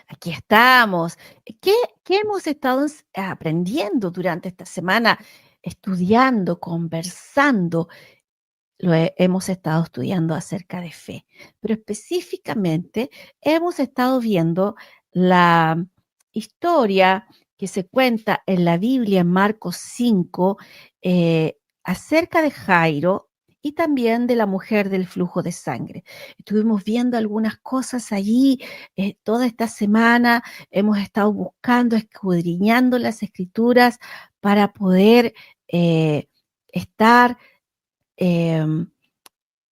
aquí estamos. ¿Qué, qué hemos estado aprendiendo durante esta semana? Estudiando, conversando. Hemos estado estudiando acerca de fe, pero específicamente hemos estado viendo la historia que se cuenta en la Biblia en Marcos 5 acerca de Jairo y también de la mujer del flujo de sangre. Estuvimos viendo algunas cosas allí toda esta semana, hemos estado buscando, escudriñando las escrituras para poder estar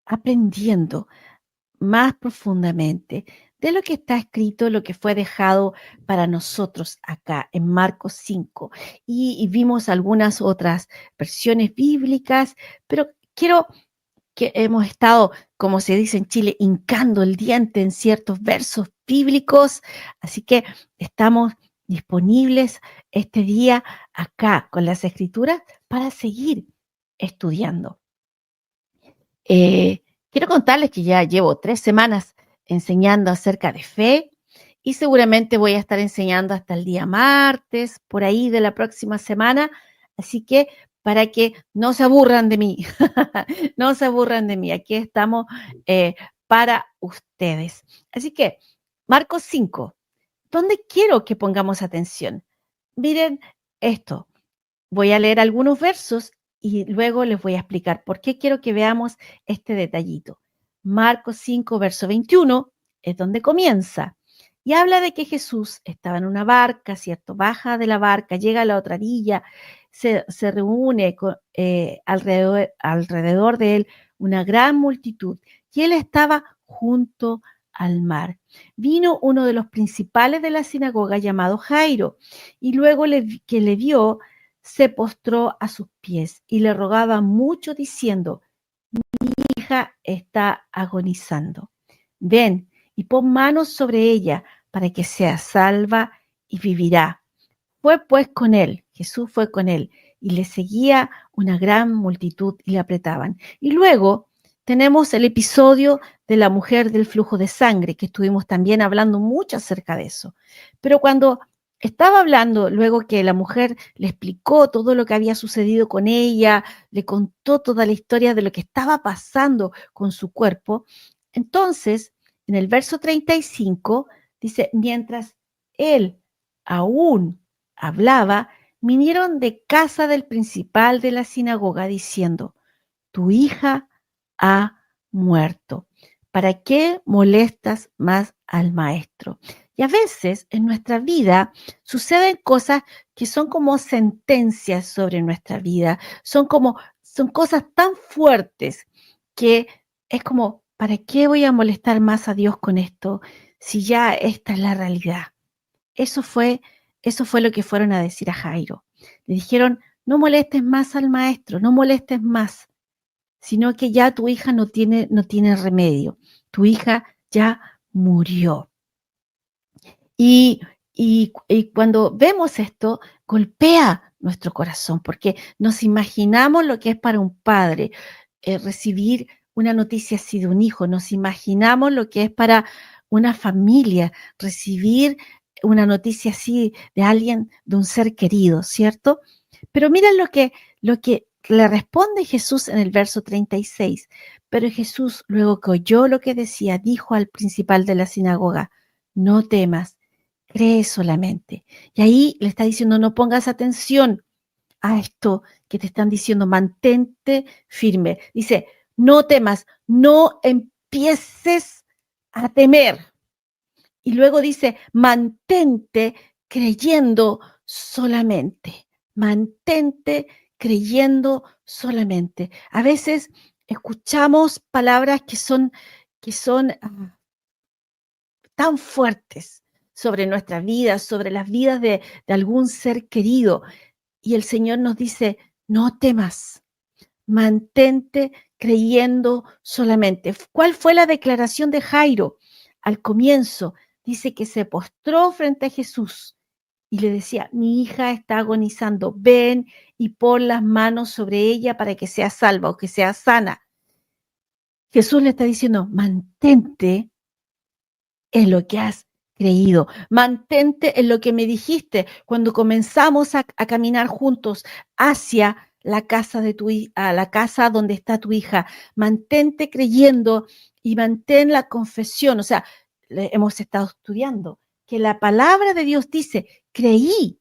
aprendiendo más profundamente de lo que está escrito, lo que fue dejado para nosotros acá en Marcos 5. Y vimos algunas otras versiones bíblicas, pero quiero que hemos estado, como se dice en Chile, hincando el diente en ciertos versos bíblicos, así que estamos disponibles este día acá con las escrituras para seguir estudiando. Quiero contarles que ya llevo 3 semanas enseñando acerca de fe y seguramente voy a estar enseñando hasta el día martes, por ahí de la próxima semana. Así que para que no se aburran de mí, no se aburran de mí, aquí estamos para ustedes. Así que, Marcos 5, ¿dónde quiero que pongamos atención? Miren esto. Voy a leer algunos versos y luego les voy a explicar por qué quiero que veamos este detallito. Marcos 5, verso 21 es donde comienza. Y habla de que Jesús estaba en una barca, ¿cierto? Baja de la barca, llega a la otra orilla, se reúne alrededor de él una gran multitud y él estaba junto al mar. Vino uno de los principales de la sinagoga llamado Jairo y luego que le vio, se postró a sus pies y le rogaba mucho diciendo: mi hija está agonizando. Ven y pon manos sobre ella para que sea salva y vivirá. Fue pues con él, Jesús fue con él, y le seguía una gran multitud y le apretaban. Y luego tenemos el episodio de la mujer del flujo de sangre, que estuvimos también hablando mucho acerca de eso. Pero cuando estaba hablando, luego que la mujer le explicó todo lo que había sucedido con ella, le contó toda la historia de lo que estaba pasando con su cuerpo, entonces, en el verso 35, dice, mientras él aún hablaba, vinieron de casa del principal de la sinagoga diciendo: tu hija ha muerto. ¿Para qué molestas más al maestro? Y a veces en nuestra vida suceden cosas que son como sentencias sobre nuestra vida, son cosas tan fuertes que es como, ¿para qué voy a molestar más a Dios con esto si ya esta es la realidad? Eso fue, eso fue lo que fueron a decir a Jairo. Le dijeron: no molestes más al maestro, no molestes más, sino que ya tu hija no tiene remedio. Tu hija ya murió. Y cuando vemos esto, golpea nuestro corazón, porque nos imaginamos lo que es para un padre recibir una noticia así de un hijo, nos imaginamos lo que es para una familia recibir una noticia así de alguien, de un ser querido, ¿cierto? Pero miren lo que le responde Jesús en el verso 36. Pero Jesús, luego que oyó lo que decía, dijo al principal de la sinagoga: no temas, cree solamente. Y ahí le está diciendo: no pongas atención a esto que te están diciendo, mantente firme. Dice: no temas, no empieces a temer. Y luego dice: mantente creyendo solamente. Mantente creyendo solamente. A veces escuchamos palabras que son tan fuertes sobre nuestras vidas, sobre las vidas de algún ser querido. Y el Señor nos dice: no temas, mantente creyendo solamente. ¿Cuál fue la declaración de Jairo? Al comienzo dice que se postró frente a Jesús y le decía: mi hija está agonizando, ven y pon las manos sobre ella para que sea salva o que sea sana. Jesús le está diciendo: mantente en lo que has creído. Mantente en lo que me dijiste cuando comenzamos a caminar juntos hacia la casa de a la casa donde está tu hija. Mantente creyendo y mantén la confesión. O sea, hemos estado estudiando que la palabra de Dios dice, creí,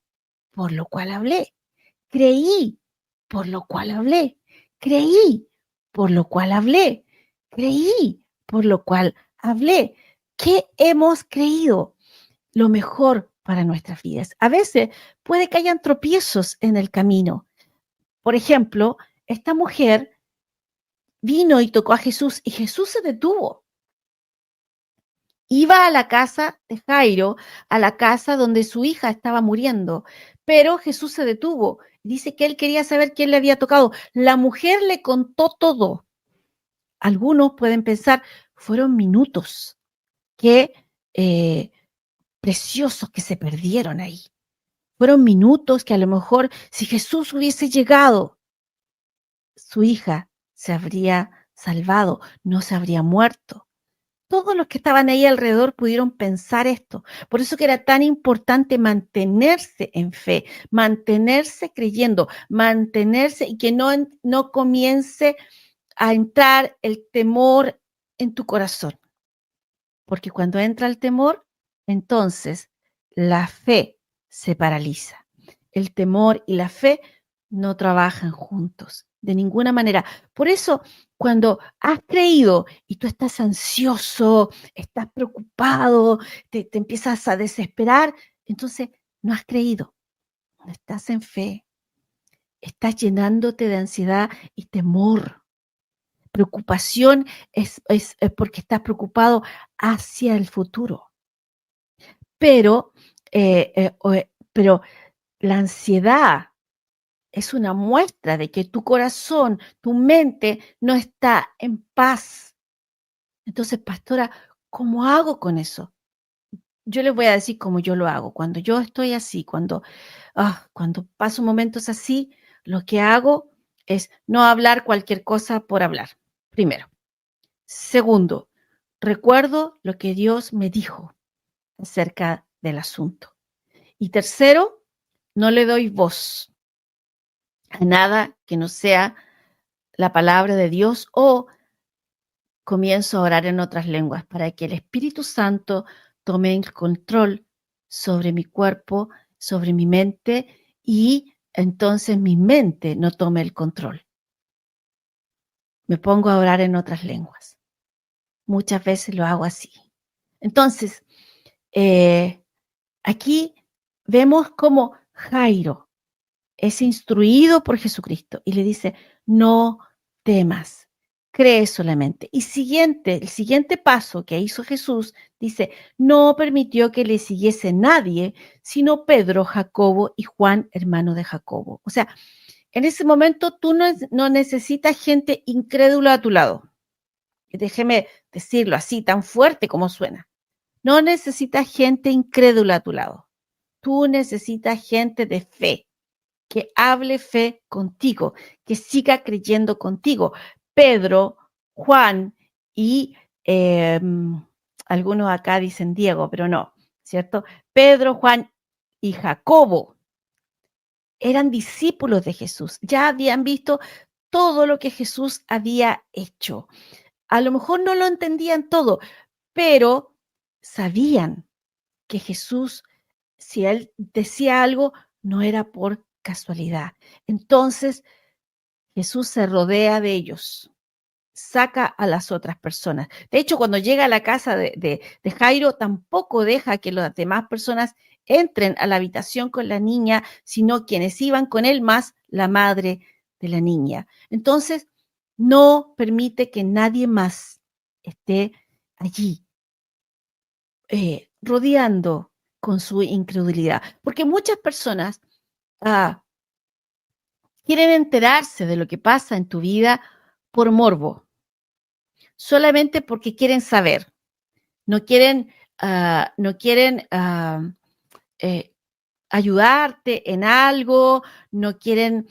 por lo cual hablé. Creí, por lo cual hablé. Creí, por lo cual hablé. Creí, por lo cual hablé. ¿Qué hemos creído? Lo mejor para nuestras vidas. A veces puede que hayan tropiezos en el camino. Por ejemplo, esta mujer vino y tocó a Jesús y Jesús se detuvo. Iba a la casa de Jairo, a la casa donde su hija estaba muriendo, pero Jesús se detuvo. Dice que él quería saber quién le había tocado. La mujer le contó todo. Algunos pueden pensar, fueron minutos que preciosos que se perdieron ahí. Fueron minutos que a lo mejor si Jesús hubiese llegado, su hija se habría salvado, no se habría muerto. Todos los que estaban ahí alrededor pudieron pensar esto. Por eso que era tan importante mantenerse en fe, mantenerse creyendo, mantenerse y que no comience a entrar el temor en tu corazón. Porque cuando entra el temor, entonces la fe se paraliza. El temor y la fe no trabajan juntos, de ninguna manera. Por eso, cuando has creído y tú estás ansioso, estás preocupado, te empiezas a desesperar, entonces no has creído, no estás en fe, estás llenándote de ansiedad y temor. Preocupación es porque estás preocupado hacia el futuro. Pero, pero la ansiedad es una muestra de que tu corazón, tu mente no está en paz. Entonces, pastora, ¿cómo hago con eso? Yo les voy a decir cómo yo lo hago. Cuando yo estoy así, cuando paso momentos así, lo que hago es no hablar cualquier cosa por hablar, primero. Segundo, recuerdo lo que Dios me dijo acerca del asunto. Y tercero, no le doy voz a nada que no sea la palabra de Dios o comienzo a orar en otras lenguas para que el Espíritu Santo tome el control sobre mi cuerpo, sobre mi mente y entonces mi mente no tome el control. Me pongo a orar en otras lenguas. Muchas veces lo hago así. Entonces, aquí vemos cómo Jairo es instruido por Jesucristo y le dice, no temas, cree solamente. Y el siguiente paso que hizo Jesús, dice, no permitió que le siguiese nadie, sino Pedro, Jacobo y Juan, hermano de Jacobo. O sea, en ese momento tú no necesitas gente incrédula a tu lado. Déjeme decirlo así, tan fuerte como suena. No necesitas gente incrédula a tu lado. Tú necesitas gente de fe, que hable fe contigo, que siga creyendo contigo. Pedro, Juan y algunos acá dicen Diego, pero no, ¿cierto? Pedro, Juan y Jacobo eran discípulos de Jesús, ya habían visto todo lo que Jesús había hecho. A lo mejor no lo entendían todo, pero sabían que Jesús, si él decía algo, no era por casualidad. Entonces, Jesús se rodea de ellos, saca a las otras personas. De hecho, cuando llega a la casa de Jairo, tampoco deja que las demás personas entren a la habitación con la niña, sino quienes iban con él más la madre de la niña. Entonces, no permite que nadie más esté allí, rodeando con su incredulidad. Porque muchas personas quieren enterarse de lo que pasa en tu vida por morbo, solamente porque quieren saber. No quieren, no quieren eh, ayudarte en algo, no quieren,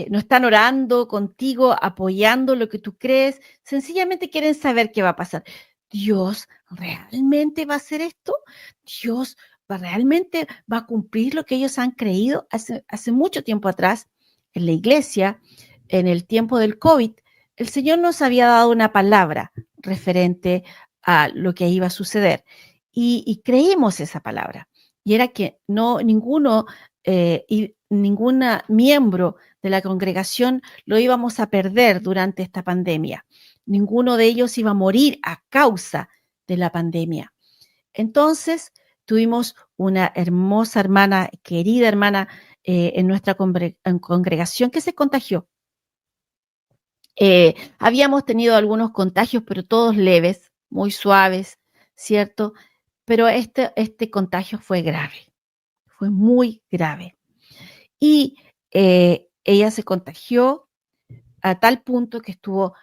no están orando contigo, apoyando lo que tú crees, sencillamente quieren saber qué va a pasar. ¿Dios realmente va a hacer esto? ¿Dios realmente va a cumplir lo que ellos han creído? Hace mucho tiempo atrás, en la iglesia, en el tiempo del COVID, el Señor nos había dado una palabra referente a lo que iba a suceder y creímos esa palabra. Y era que ninguno y ninguna miembro de la congregación lo íbamos a perder durante esta pandemia. Ninguno de ellos iba a morir a causa de la pandemia. Entonces, tuvimos una hermosa hermana, querida hermana, en nuestra congregación que se contagió. Habíamos tenido algunos contagios, pero todos leves, muy suaves, ¿cierto? Pero este contagio fue grave, fue muy grave. Y ella se contagió a tal punto que estuvo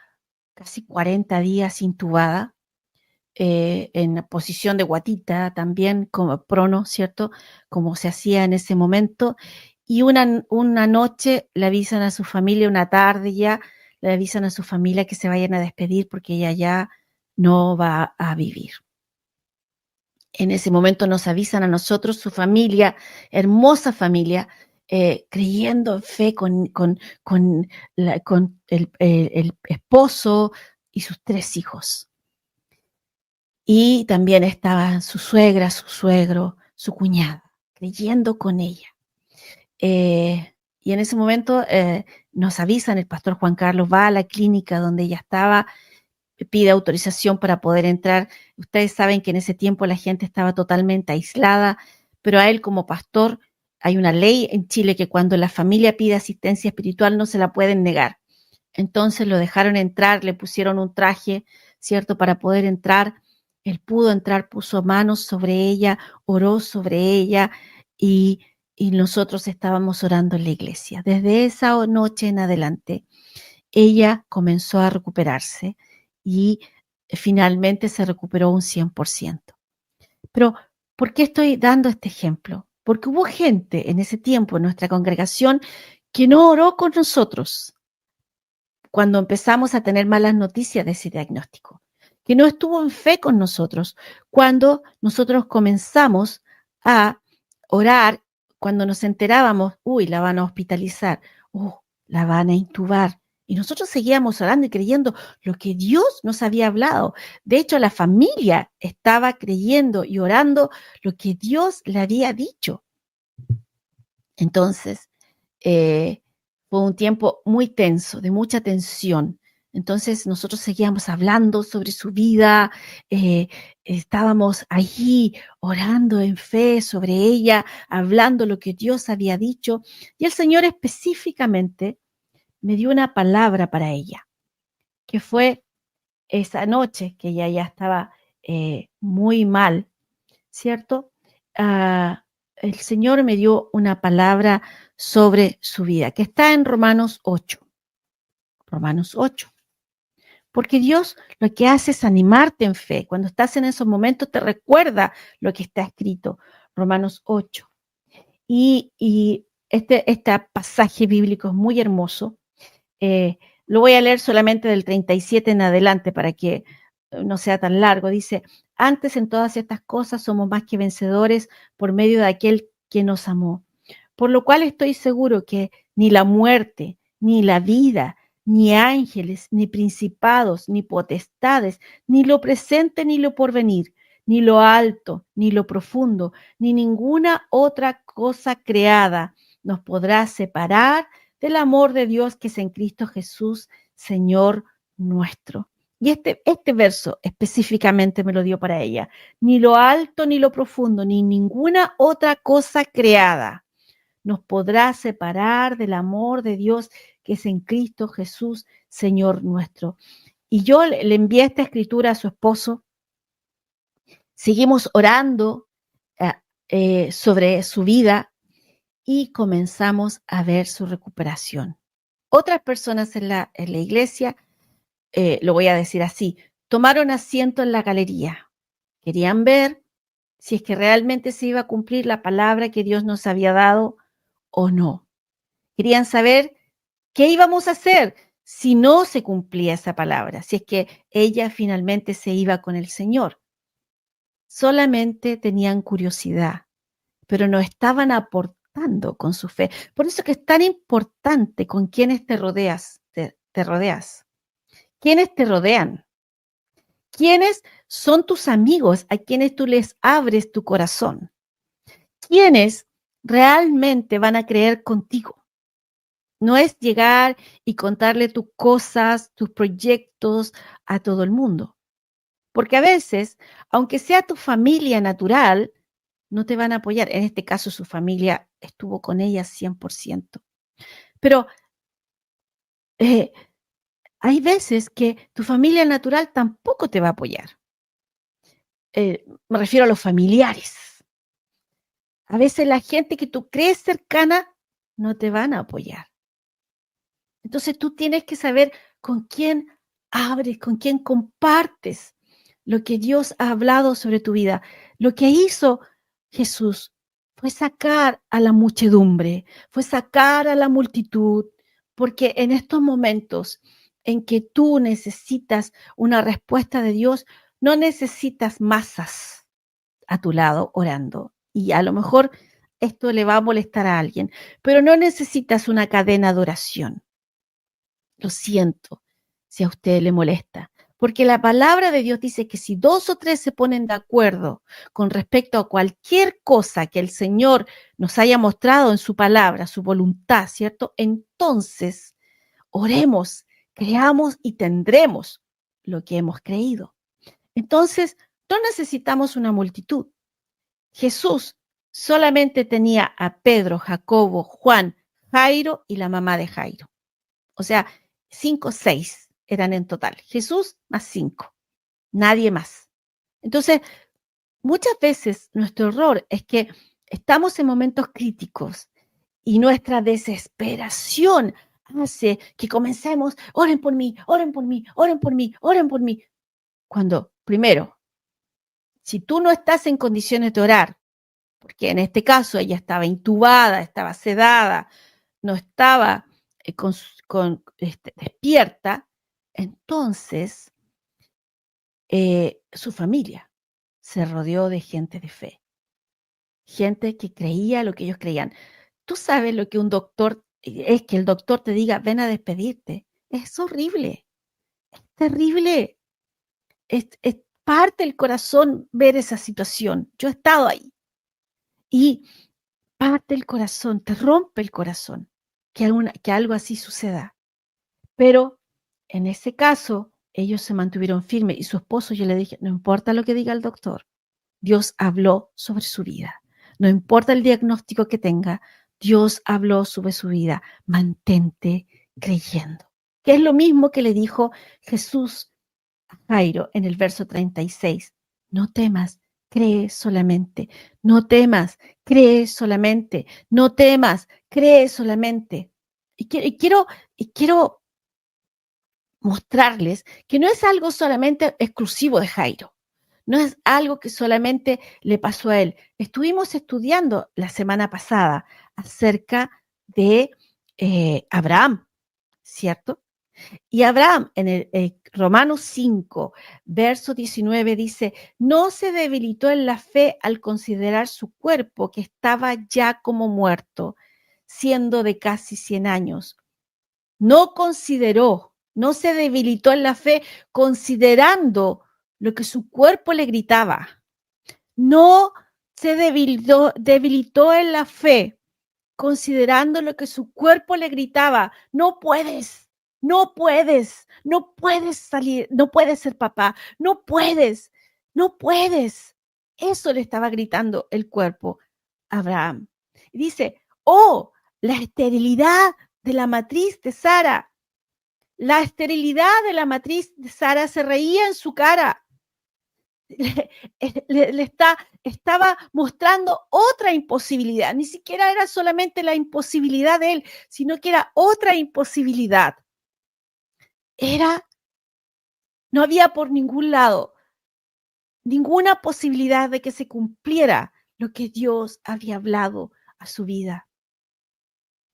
casi 40 días intubada, en la posición de guatita también, como prono, ¿cierto? Como se hacía en ese momento. Y una noche le avisan a su familia, una tarde ya, le avisan a su familia que se vayan a despedir porque ella ya no va a vivir. En ese momento nos avisan a nosotros, su familia, hermosa familia, creyendo en fe con el esposo y sus 3 hijos. Y también estaban su suegra, su suegro, su cuñada, creyendo con ella. Y en ese momento nos avisan, el pastor Juan Carlos va a la clínica donde ella estaba, pide autorización para poder entrar. Ustedes saben que en ese tiempo la gente estaba totalmente aislada, pero a él como pastor hay una ley en Chile que cuando la familia pide asistencia espiritual no se la pueden negar. Entonces lo dejaron entrar, le pusieron un traje, ¿cierto? Para poder entrar. Él pudo entrar, puso manos sobre ella, oró sobre ella y nosotros estábamos orando en la iglesia. Desde esa noche en adelante, ella comenzó a recuperarse y finalmente se recuperó un 100%. Pero, ¿por qué estoy dando este ejemplo? Porque hubo gente en ese tiempo en nuestra congregación que no oró con nosotros cuando empezamos a tener malas noticias de ese diagnóstico, que no estuvo en fe con nosotros cuando nosotros comenzamos a orar, cuando nos enterábamos, uy, la van a hospitalizar, la van a intubar. Y nosotros seguíamos orando y creyendo lo que Dios nos había hablado. De hecho, la familia estaba creyendo y orando lo que Dios le había dicho. Entonces, fue un tiempo muy tenso, de mucha tensión. Entonces nosotros seguíamos hablando sobre su vida, estábamos allí orando en fe sobre ella, hablando lo que Dios había dicho. Y el Señor específicamente me dio una palabra para ella, que fue esa noche que ella ya estaba muy mal, ¿cierto? El Señor me dio una palabra sobre su vida, que está en Romanos 8. Romanos 8. Porque Dios lo que hace es animarte en fe. Cuando estás en esos momentos te recuerda lo que está escrito. Romanos 8. Y este pasaje bíblico es muy hermoso. Lo voy a leer solamente del 37 en adelante para que no sea tan largo. Dice, antes en todas estas cosas somos más que vencedores por medio de aquel que nos amó. Por lo cual estoy seguro que ni la muerte, ni la vida, ni ángeles, ni principados, ni potestades, ni lo presente, ni lo porvenir, ni lo alto, ni lo profundo, ni ninguna otra cosa creada nos podrá separar del amor de Dios que es en Cristo Jesús, Señor nuestro. Y este verso específicamente me lo dio para ella. Ni lo alto, ni lo profundo, ni ninguna otra cosa creada nos podrá separar del amor de Dios que es en Cristo Jesús, Señor nuestro. Y yo le envié esta escritura a su esposo. Seguimos orando sobre su vida y comenzamos a ver su recuperación. Otras personas en la iglesia, lo voy a decir así, tomaron asiento en la galería. Querían ver si es que realmente se iba a cumplir la palabra que Dios nos había dado o no. Querían saber qué íbamos a hacer, si no se cumplía esa palabra, si es que ella finalmente se iba con el Señor. Solamente tenían curiosidad, pero no estaban aportando con su fe. Por eso que es tan importante con quiénes te rodeas, te rodeas. ¿Quiénes te rodean? ¿Quiénes son tus amigos a quienes tú les abres tu corazón? ¿Quiénes realmente van a creer contigo? No es llegar y contarle tus cosas, tus proyectos a todo el mundo. Porque a veces, aunque sea tu familia natural, no te van a apoyar. En este caso, su familia estuvo con ella 100%. Pero hay veces que tu familia natural tampoco te va a apoyar. Me refiero a los familiares. A veces la gente que tú crees cercana no te van a apoyar. Entonces tú tienes que saber con quién abres, con quién compartes lo que Dios ha hablado sobre tu vida. Lo que hizo Jesús fue sacar a la muchedumbre, fue sacar a la multitud, porque en estos momentos en que tú necesitas una respuesta de Dios, no necesitas masas a tu lado orando. Y a lo mejor esto le va a molestar a alguien, pero no necesitas una cadena de oración. Lo siento si a usted le molesta, porque la palabra de Dios dice que si 2 o 3 se ponen de acuerdo con respecto a cualquier cosa que el Señor nos haya mostrado en su palabra, su voluntad, ¿cierto? Entonces, oremos, creamos y tendremos lo que hemos creído. Entonces, no necesitamos una multitud. Jesús solamente tenía a Pedro, Jacobo, Juan, Jairo y la mamá de Jairo. O sea, 5, 6 eran en total. Jesús más 5, nadie más. Entonces, muchas veces nuestro error es que estamos en momentos críticos y nuestra desesperación hace que comencemos, oren por mí, oren por mí, oren por mí, oren por mí. Cuando, primero, si tú no estás en condiciones de orar, porque en este caso ella estaba intubada, estaba sedada, no estaba despierta, entonces su familia se rodeó de gente de fe, gente que creía lo que ellos creían. Tú sabes lo que un doctor, es que el doctor te diga, ven a despedirte. Es horrible, es terrible, es parte del corazón ver esa situación. Yo he estado ahí y parte el corazón, te rompe el corazón que algo así suceda. Pero en ese caso, ellos se mantuvieron firmes y su esposo, yo le dije, no importa lo que diga el doctor, Dios habló sobre su vida. No importa el diagnóstico que tenga, Dios habló sobre su vida. Mantente creyendo. Que es lo mismo que le dijo Jesús a Jairo en el verso 36. No temas, cree solamente. No temas, cree solamente. No temas, cree solamente. Y quiero mostrarles que no es algo solamente exclusivo de Jairo, no es algo que solamente le pasó a él. Estuvimos estudiando la semana pasada acerca de Abraham, ¿cierto? Y Abraham en el Romanos 5, verso 19 dice, no se debilitó en la fe al considerar su cuerpo que estaba ya como muerto, siendo de casi 100 años. No consideró, no se debilitó en la fe considerando lo que su cuerpo le gritaba. No se debilitó en la fe considerando lo que su cuerpo le gritaba. No puedes, no puedes, no puedes salir, no puedes ser papá, no puedes, no puedes. Eso le estaba gritando el cuerpo a Abraham. Y dice, oh, la esterilidad de la matriz de Sara. La esterilidad de la matriz de Sara se reía en su cara. Estaba mostrando otra imposibilidad. Ni siquiera era solamente la imposibilidad de él, sino que era otra imposibilidad. No había por ningún lado ninguna posibilidad de que se cumpliera lo que Dios había hablado a su vida.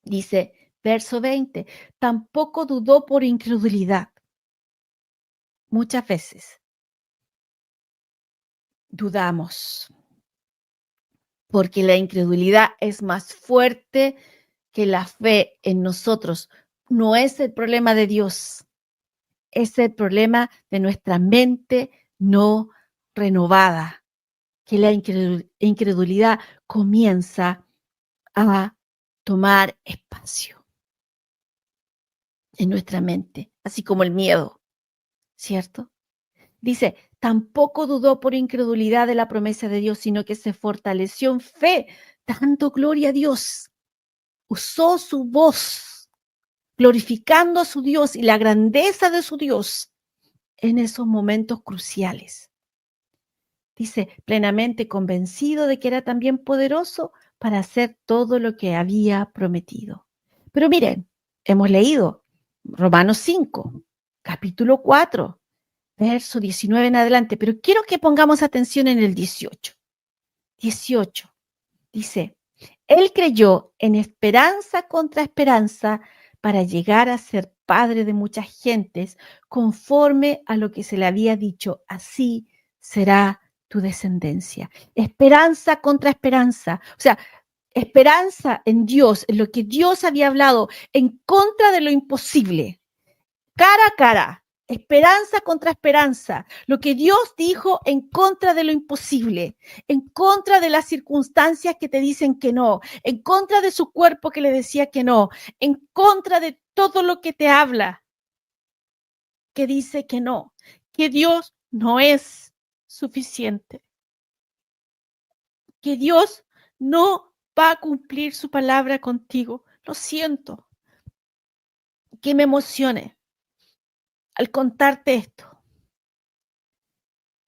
Dice, Verso 20. Tampoco dudó por incredulidad. Muchas veces dudamos porque la incredulidad es más fuerte que la fe en nosotros. No es el problema de Dios, es el problema de nuestra mente no renovada, que la incredulidad comienza a tomar espacio en nuestra mente, así como el miedo, ¿cierto? Dice, tampoco dudó por incredulidad de la promesa de Dios, sino que se fortaleció en fe, dando gloria a Dios. Usó su voz, glorificando a su Dios y la grandeza de su Dios en esos momentos cruciales. Dice, plenamente convencido de que era también poderoso para hacer todo lo que había prometido. Pero miren, hemos leído Romanos 5, capítulo 4, verso 19 en adelante, pero quiero que pongamos atención en el 18. 18 dice, él creyó en esperanza contra esperanza para llegar a ser padre de muchas gentes, conforme a lo que se le había dicho, así será tu descendencia. Esperanza contra esperanza, o sea, esperanza en Dios, en lo que Dios había hablado, en contra de lo imposible, cara a cara. Esperanza contra esperanza, lo que Dios dijo en contra de lo imposible, en contra de las circunstancias que te dicen que no, en contra de su cuerpo que le decía que no, en contra de todo lo que te habla, que dice que no, que Dios no es suficiente, que Dios no va a cumplir su palabra contigo. Lo siento, que me emocione al contarte esto.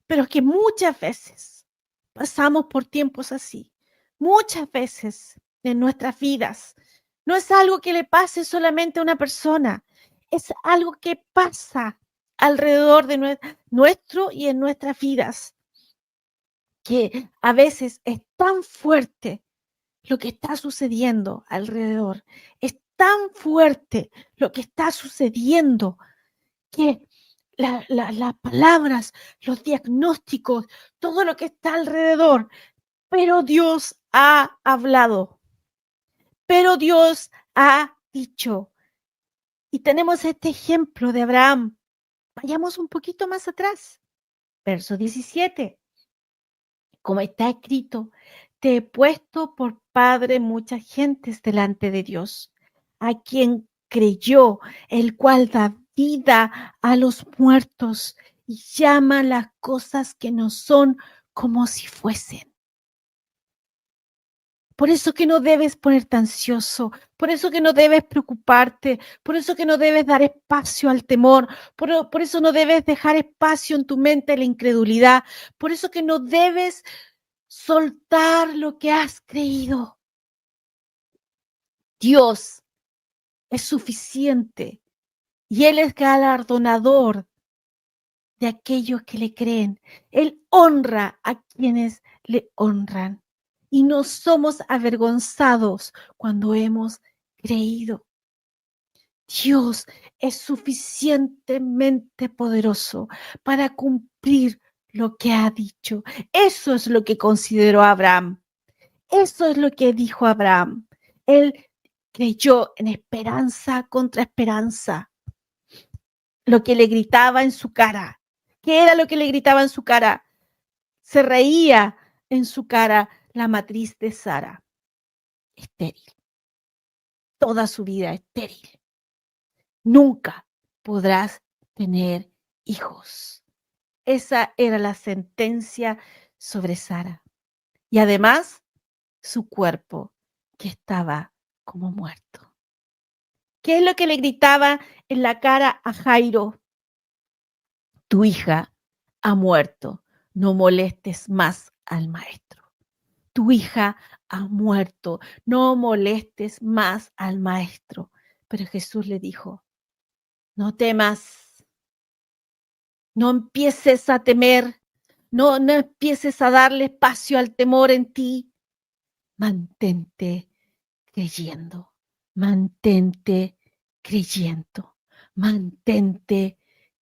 Pero que muchas veces pasamos por tiempos así, muchas veces en nuestras vidas. No es algo que le pase solamente a una persona, es algo que pasa alrededor de nuestro y en nuestras vidas, que a veces es tan fuerte lo que está sucediendo alrededor, es tan fuerte lo que está sucediendo que las palabras, los diagnósticos, todo lo que está alrededor, pero Dios ha hablado, pero Dios ha dicho. Y tenemos este ejemplo de Abraham. Vayamos un poquito más atrás. Verso 17. Como está escrito, te he puesto por padre muchas gentes delante de Dios, a quien creyó, el cual da vida a los muertos y llama las cosas que no son como si fuesen. Por eso que no debes ponerte ansioso, por eso que no debes preocuparte, por eso que no debes dar espacio al temor, por eso no debes dejar espacio en tu mente a la incredulidad, por eso que no debes soltar lo que has creído. Dios es suficiente y Él es galardonador de aquellos que le creen. Él honra a quienes le honran y no somos avergonzados cuando hemos creído. Dios es suficientemente poderoso para cumplir lo que ha dicho. Eso es lo que consideró Abraham. Eso es lo que dijo Abraham. Él creyó en esperanza contra esperanza. Lo que le gritaba en su cara. ¿Qué era lo que le gritaba en su cara? Se reía en su cara la matriz de Sara. Estéril. Toda su vida estéril. Nunca podrás tener hijos. Esa era la sentencia sobre Sara. Y además, su cuerpo que estaba como muerto. ¿Qué es lo que le gritaba en la cara a Jairo? Tu hija ha muerto, no molestes más al maestro. Tu hija ha muerto, no molestes más al maestro. Pero Jesús le dijo, no temas, no empieces a temer, no empieces a darle espacio al temor en ti. Mantente creyendo, mantente creyendo, mantente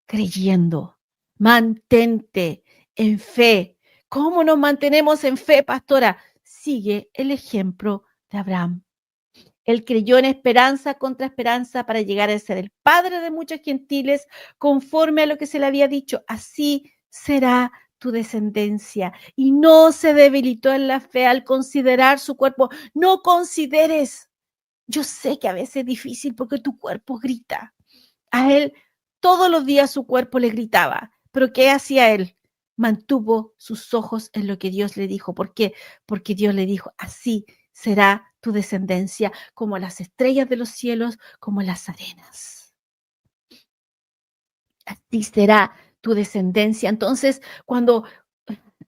creyendo, mantente en fe. ¿Cómo nos mantenemos en fe, pastora? Sigue el ejemplo de Abraham. Él creyó en esperanza contra esperanza para llegar a ser el padre de muchos gentiles, conforme a lo que se le había dicho. Así será tu descendencia. Y no se debilitó en la fe al considerar su cuerpo. No consideres. Yo sé que a veces es difícil porque tu cuerpo grita. A él todos los días su cuerpo le gritaba. Pero ¿qué hacía él? Mantuvo sus ojos en lo que Dios le dijo. ¿Por qué? Porque Dios le dijo, así será tu descendencia, como las estrellas de los cielos, como las arenas. Así será tu descendencia. Entonces, cuando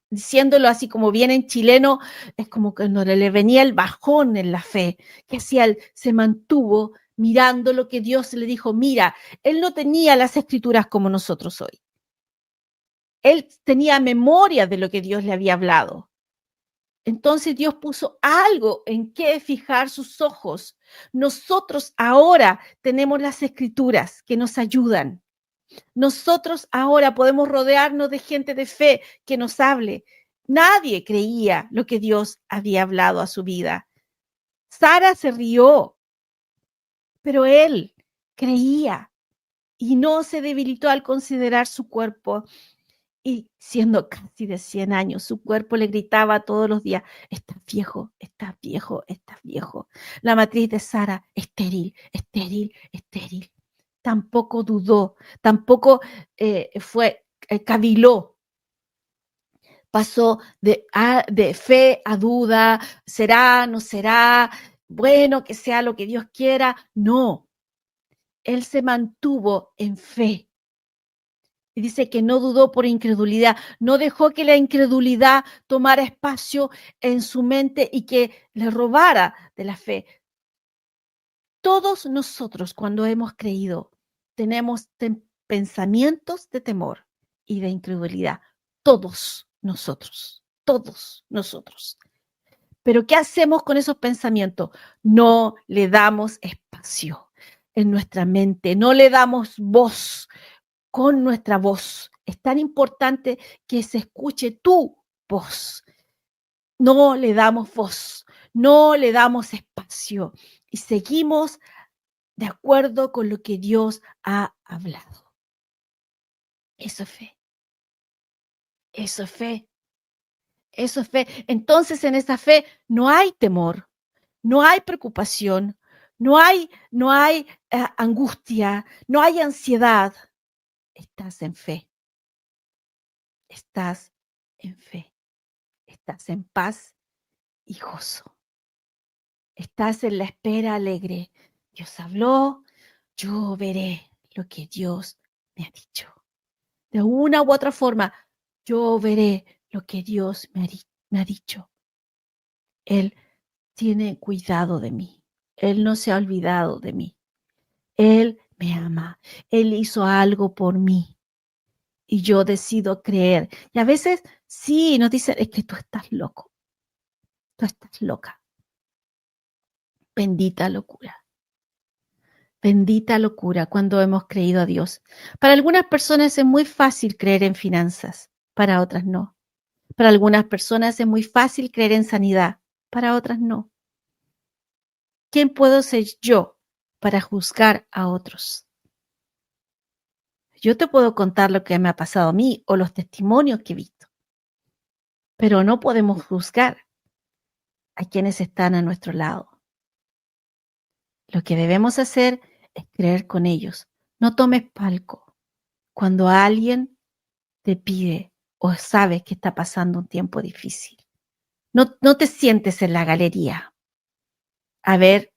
diciéndolo así como bien en chileno, es como que no le venía el bajón en la fe, que hacía él, se mantuvo mirando lo que Dios le dijo. Mira, él no tenía las escrituras como nosotros hoy. Él tenía memoria de lo que Dios le había hablado. Entonces Dios puso algo en que fijar sus ojos. Nosotros ahora tenemos las escrituras que nos ayudan. Nosotros ahora podemos rodearnos de gente de fe que nos hable. Nadie creía lo que Dios había hablado a su vida. Sara se rió, pero él creía y no se debilitó al considerar su cuerpo. Y siendo casi de 100 años, su cuerpo le gritaba todos los días, estás viejo, estás viejo, estás viejo. La matriz de Sara, estéril, estéril, estéril. Tampoco dudó, tampoco caviló. Pasó de fe a duda, será, no será, bueno, que sea lo que Dios quiera. No, él se mantuvo en fe. Y dice que no dudó por incredulidad, no dejó que la incredulidad tomara espacio en su mente y que le robara de la fe. Todos nosotros, cuando hemos creído, tenemos pensamientos de temor y de incredulidad. Todos nosotros, todos nosotros. Pero ¿qué hacemos con esos pensamientos? No le damos espacio en nuestra mente, no le damos voz con nuestra voz. Es tan importante que se escuche tu voz. No le damos voz, no le damos espacio y seguimos de acuerdo con lo que Dios ha hablado. Eso es fe. Eso es fe. Eso es fe. Entonces en esa fe no hay temor, no hay preocupación, no hay angustia, no hay ansiedad. Estás en fe. Estás en fe. Estás en paz y gozo. Estás en la espera alegre. Dios habló, yo veré lo que Dios me ha dicho. De una u otra forma, yo veré lo que Dios me ha dicho. Él tiene cuidado de mí. Él no se ha olvidado de mí. Él me ama. Él hizo algo por mí. Y yo decido creer. Y a veces sí nos dicen, es que tú estás loco. Tú estás loca. Bendita locura. Bendita locura cuando hemos creído a Dios. Para algunas personas es muy fácil creer en finanzas, para otras no. Para algunas personas es muy fácil creer en sanidad, para otras no. ¿Quién puedo ser yo para juzgar a otros? Yo te puedo contar lo que me ha pasado a mí o los testimonios que he visto, pero no podemos juzgar a quienes están a nuestro lado. Lo que debemos hacer es creer con ellos. No tomes palco cuando alguien te pide o sabes que está pasando un tiempo difícil. No te sientes en la galería. A ver,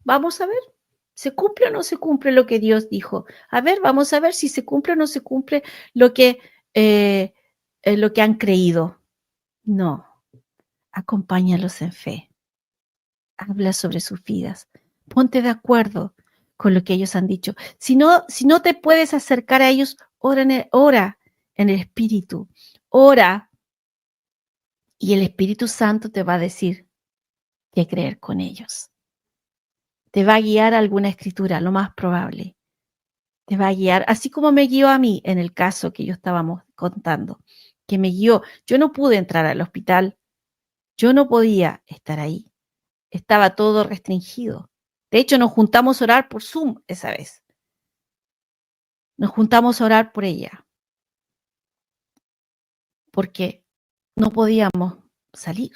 vamos a ver, ¿se cumple o no se cumple lo que Dios dijo? A ver, vamos a ver si se cumple o no se cumple lo que han creído. No, acompáñalos en fe. Habla sobre sus vidas. Ponte de acuerdo con lo que ellos han dicho. Si no te puedes acercar a ellos, ora en el Espíritu. Ora y el Espíritu Santo te va a decir qué creer con ellos. te va a guiar a alguna escritura, lo más probable. Te va a guiar, así como me guió a mí en el caso que yo estábamos contando, que me guió. Yo no pude entrar al hospital, yo no podía estar ahí, estaba todo restringido. De hecho, nos juntamos a orar por Zoom esa vez. Nos juntamos a orar por ella, porque no podíamos salir.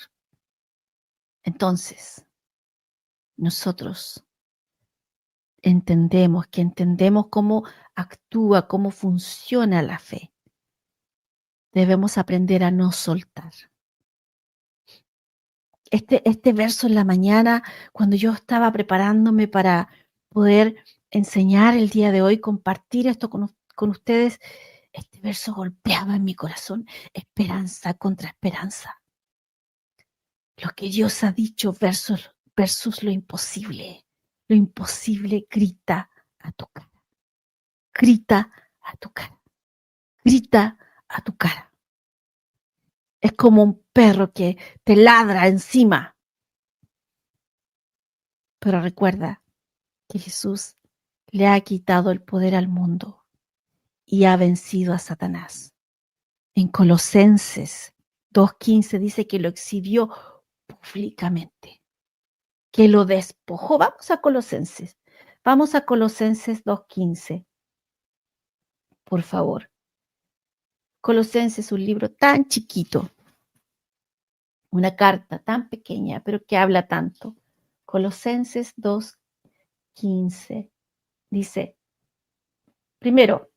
Entonces, nosotros entendemos cómo actúa, cómo funciona la fe. Debemos aprender a no soltar. Este verso en la mañana, cuando yo estaba preparándome para poder enseñar el día de hoy, compartir esto con ustedes, este verso golpeaba en mi corazón, esperanza contra esperanza. Lo que Dios ha dicho versus lo imposible. Lo imposible grita a tu cara. Grita a tu cara. Grita a tu cara. Es como un perro que te ladra encima. Pero recuerda que Jesús le ha quitado el poder al mundo y ha vencido a Satanás. En Colosenses 2:15 dice que lo exhibió públicamente, que lo despojó. Vamos a Colosenses 2:15, por favor. Colosenses es un libro tan chiquito, una carta tan pequeña, pero que habla tanto. Colosenses 2:15 dice, primero,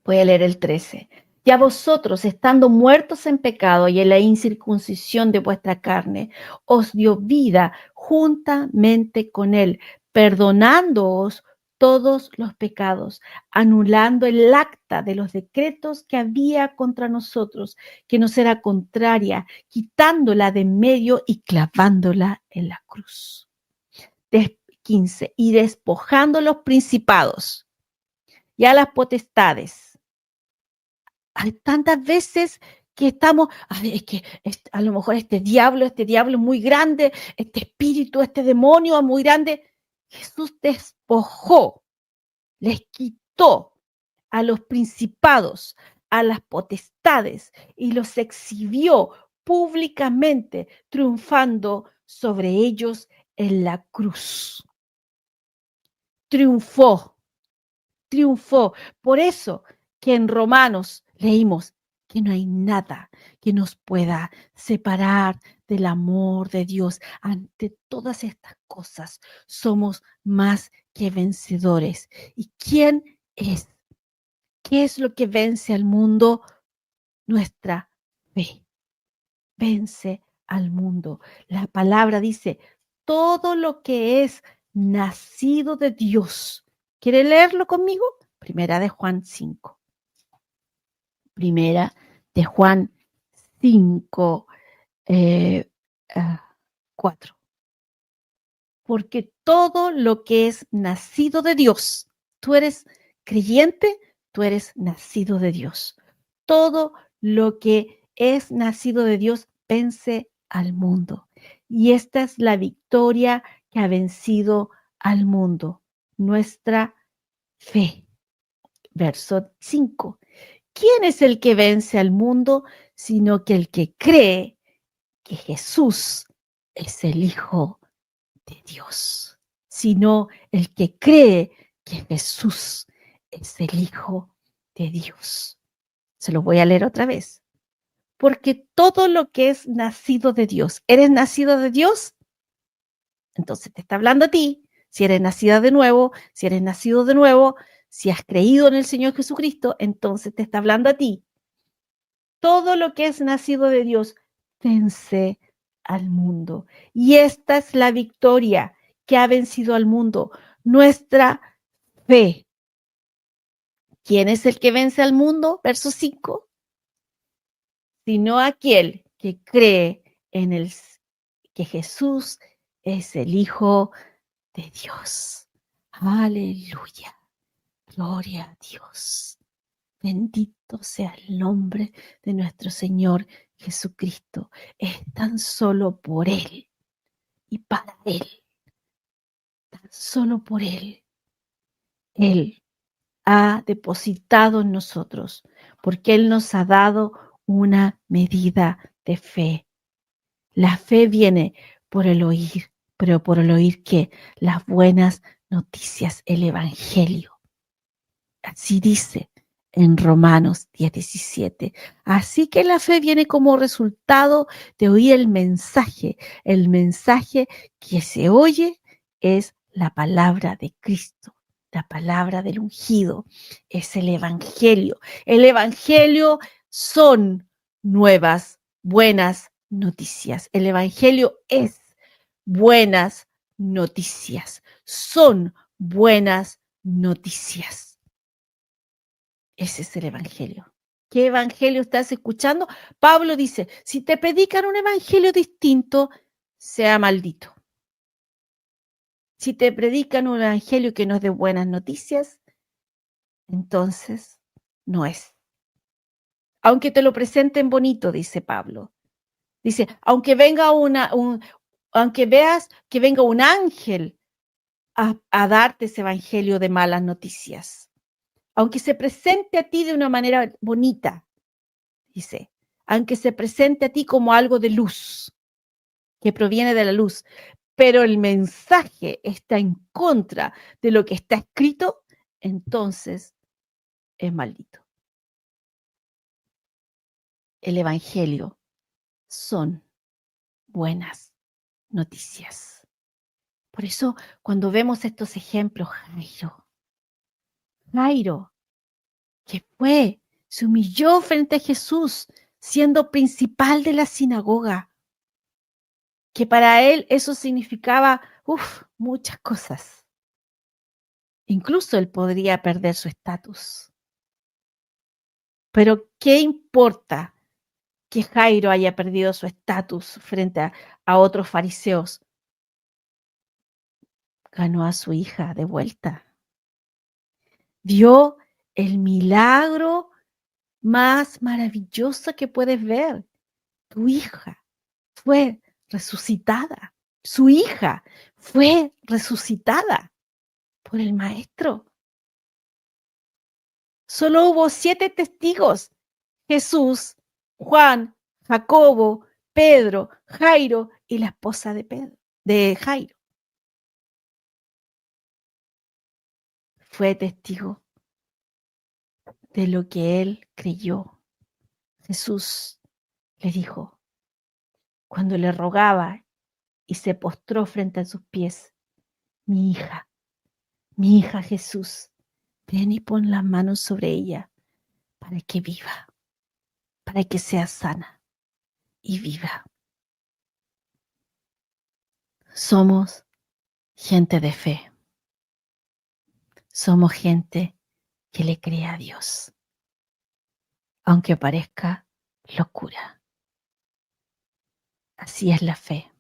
voy a leer el 13. Y a vosotros, estando muertos en pecado y en la incircuncisión de vuestra carne, os dio vida juntamente con él, perdonándoos todos los pecados, anulando el acta de los decretos que había contra nosotros, que nos era contraria, quitándola de en medio y clavándola en la cruz. 15. Y despojando los principados y a las potestades. Hay tantas veces que estamos, es que a lo mejor este diablo es muy grande, este espíritu, este demonio es muy grande. Jesús despojó, les quitó a los principados, a las potestades y los exhibió públicamente, triunfando sobre ellos en la cruz. Triunfó. Por eso que en Romanos leímos que no hay nada que nos pueda separar del amor de Dios. Ante todas estas cosas somos más que vencedores. ¿Y quién es? ¿Qué es lo que vence al mundo? Nuestra fe. Vence al mundo. La palabra dice, todo lo que es nacido de Dios. ¿Quiere leerlo conmigo? Primera de Juan 5. Primera de Juan 5, 4. Porque todo lo que es nacido de Dios, tú eres creyente, tú eres nacido de Dios. Todo lo que es nacido de Dios vence al mundo. Y esta es la victoria que ha vencido al mundo, nuestra fe. Verso 5. ¿Quién es el que vence al mundo? Sino que el que cree que Jesús es el Hijo de Dios. Sino el que cree que Jesús es el Hijo de Dios. Se lo voy a leer otra vez. Porque todo lo que es nacido de Dios, ¿eres nacido de Dios? Entonces te está hablando a ti. Si eres nacida de nuevo, si eres nacido de nuevo, si has creído en el Señor Jesucristo, entonces te está hablando a ti. Todo lo que es nacido de Dios vence al mundo. Y esta es la victoria que ha vencido al mundo, nuestra fe. ¿Quién es el que vence al mundo? Verso 5. Sino aquel que cree en que Jesús es el Hijo de Dios. Aleluya. Gloria a Dios. Bendito sea el nombre de nuestro Señor Jesucristo, es tan solo por Él y para Él, tan solo por Él. Él ha depositado en nosotros, porque Él nos ha dado una medida de fe. La fe viene por el oír, pero por el oír ¿qué? Las buenas noticias, el Evangelio. Así dice en Romanos 10:17. Así que la fe viene como resultado de oír el mensaje. El mensaje que se oye es la palabra de Cristo, la palabra del ungido, es el Evangelio. El Evangelio son nuevas, buenas noticias. El Evangelio es buenas noticias. Son buenas noticias. Ese es el Evangelio. ¿Qué Evangelio estás escuchando? Pablo dice, si te predican un Evangelio distinto, sea maldito. Si te predican un Evangelio que no es de buenas noticias, entonces no es. Aunque te lo presenten bonito, dice Pablo. Dice, aunque veas que venga un ángel a darte ese Evangelio de malas noticias, aunque se presente a ti de una manera bonita, dice, aunque se presente a ti como algo de luz, que proviene de la luz, pero el mensaje está en contra de lo que está escrito, entonces es maldito. El Evangelio son buenas noticias. Por eso, cuando vemos estos ejemplos, Jairo, que se humilló frente a Jesús, siendo principal de la sinagoga, que para él eso significaba, muchas cosas. Incluso él podría perder su estatus. Pero ¿qué importa que Jairo haya perdido su estatus frente a otros fariseos? Ganó a su hija de vuelta. Vio el milagro más maravilloso que puedes ver. Tu hija fue resucitada. Su hija fue resucitada por el maestro. Solo hubo 7 testigos: Jesús, Juan, Jacobo, Pedro, Jairo y la esposa de Jairo. Fue testigo de lo que él creyó. Jesús le dijo, cuando le rogaba y se postró frente a sus pies, mi hija Jesús, ven y pon las manos sobre ella para que viva, para que sea sana y viva. Somos gente de fe. Somos gente que le cree a Dios, aunque parezca locura. Así es la fe.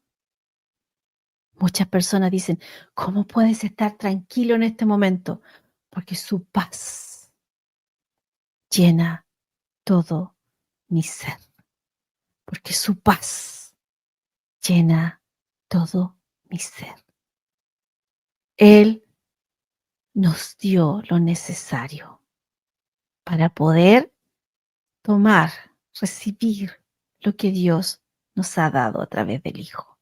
Muchas personas dicen, ¿cómo puedes estar tranquilo en este momento? Porque su paz llena todo mi ser. Porque su paz llena todo mi ser. Él nos dio lo necesario para poder tomar, recibir lo que Dios nos ha dado a través del Hijo.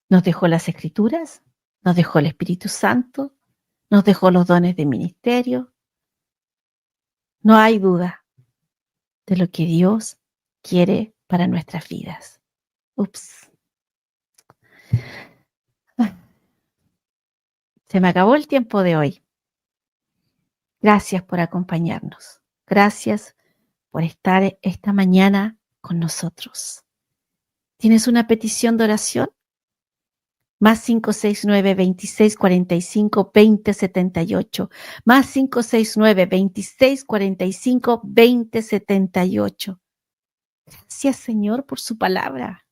Nos dejó las Escrituras, nos dejó el Espíritu Santo, nos dejó los dones de ministerio. No hay duda de lo que Dios quiere para nuestras vidas. Se me acabó el tiempo de hoy. Gracias por acompañarnos. Gracias por estar esta mañana con nosotros. ¿Tienes una petición de oración? Más 569-2645-2078. Más 569-2645-2078. Gracias, Señor, por su palabra.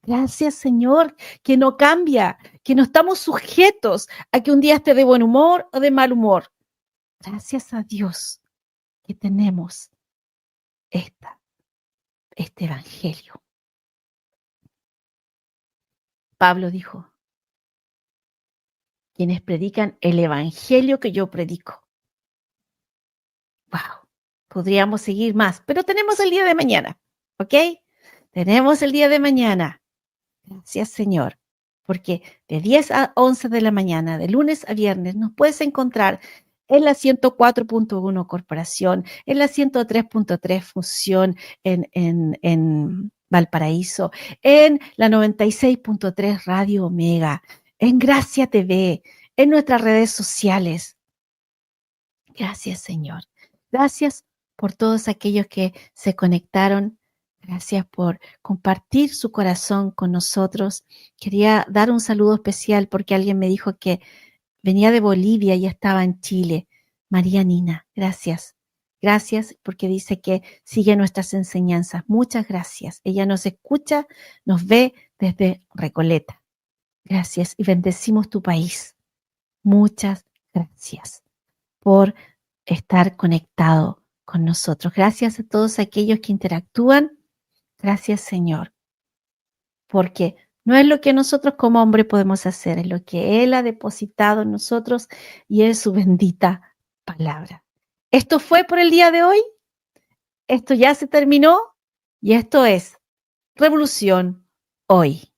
Gracias, Señor, que no cambia, que no estamos sujetos a que un día esté de buen humor o de mal humor. Gracias a Dios que tenemos esta este evangelio. Pablo dijo, quienes predican el evangelio que yo predico. Wow, podríamos seguir más, pero tenemos el día de mañana, ¿ok? Tenemos el día de mañana. Gracias, Señor, porque de 10 a 11 de la mañana, de lunes a viernes, nos puedes encontrar en la 104.1 Corporación, en la 103.3 Fusión en Valparaíso, en la 96.3 Radio Omega, en Gracia TV, en nuestras redes sociales. Gracias, Señor. Gracias por todos aquellos que se conectaron. Gracias por compartir su corazón con nosotros. Quería dar un saludo especial porque alguien me dijo que venía de Bolivia y estaba en Chile. María Nina, gracias. Gracias porque dice que sigue nuestras enseñanzas. Muchas gracias. Ella nos escucha, nos ve desde Recoleta. Gracias y bendecimos tu país. Muchas gracias por estar conectado con nosotros. Gracias a todos aquellos que interactúan. Gracias, Señor, porque no es lo que nosotros como hombre podemos hacer, es lo que Él ha depositado en nosotros y es su bendita palabra. Esto fue por el día de hoy, esto ya se terminó y esto es Revolución Hoy.